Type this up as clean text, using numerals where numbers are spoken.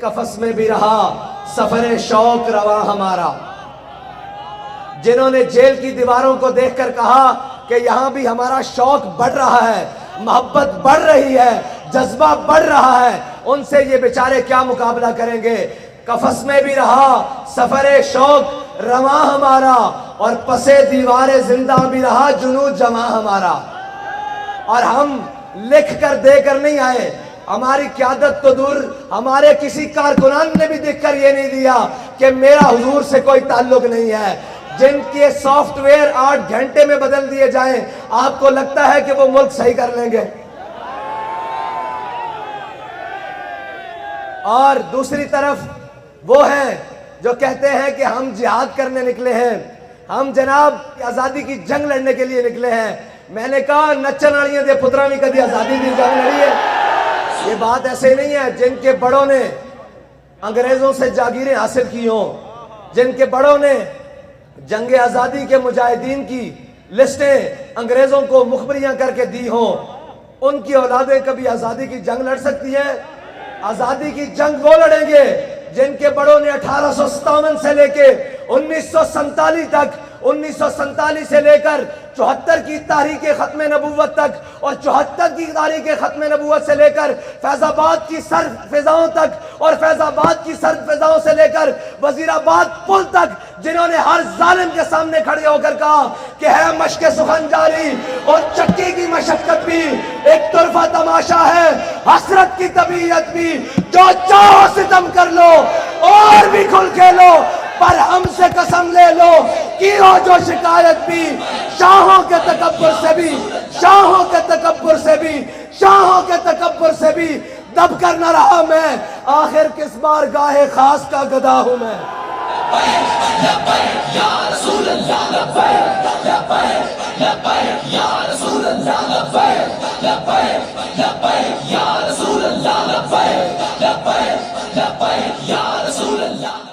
कफस में भी रहा सफर शौक रवा हमारा। जिन्होंने जेल की दीवारों को देखकर कहा कि यहां भी हमारा शौक बढ़ रहा है, मोहब्बत बढ़ रही है, जज्बा बढ़ रहा है, उनसे ये बेचारे क्या मुकाबला करेंगे। कफस में भी रहा सफर शौक रवा हमारा और पसे दीवारे जिंदा भी रहा जुनूद जमा हमारा। और हम लिख कर देकर नहीं आए, हमारी क़यादत तो दूर, हमारे किसी कारकुनान ने भी देखकर ये नहीं दिया कि मेरा हुजूर से कोई ताल्लुक नहीं है। जिनके सॉफ्टवेयर 8 घंटे में बदल दिए जाएं, आपको लगता है कि वो मुल्क सही कर लेंगे? और दूसरी तरफ वो हैं जो कहते हैं कि हम जिहाद करने निकले हैं, हम जनाब आज़ादी की जंग लड़ने के लिए निकले हैं। मैंने कहा नच्चन वालियां दे पुत्रा भी कभी आज़ादी की जंग लड़ी है? ये बात ऐसे नहीं है। जिनके बड़ों ने अंग्रेजों से जागीरें हासिल की हों, जिनके बड़ों ने जंग आज़ादी के मुजाहिदीन की लिस्टें अंग्रेजों को मुखबरियां करके दी हों, उनकी औलादें कभी आज़ादी की जंग लड़ सकती हैं? आज़ादी की जंग वो लड़ेंगे जिनके बड़ों ने 1857 से लेके 1947 तक, 1947 से लेकर 74 की तारीख खत्म नबूवत तक और 74 की तारीख खत्म नबूवत से लेकर फैजाबाद की सर्द फिजाओं तक और फैजाबाद की सर्द फिजाओं से लेकर वजीराबाद पुल तक, जिन्होंने हर जालिम के सामने खड़े होकर कहा कि है मशक़ सुखन जारी और चक्की की मशक्कत भी एक तरफा तमाशा है, हसरत की तबीयत भी, जो चाहो सितम कर लो और भी खुल खेलो, पर हमसे कसम ले लो कि हो जो शिकायत भी, शाहों के तकब्बुर से भी, शाहों के तकब्बुर से भी, शाहों के तकब्बुर से भी दब कर न रहा मैं, आखिर किस बार गाहे खास का गदा हूं मैं। या रसूल अल्लाह, लब्बैक, लब्बैक, लब्बैक, या रसूल अल्लाह, लब्बैक, लब्बैक, लब्बैक।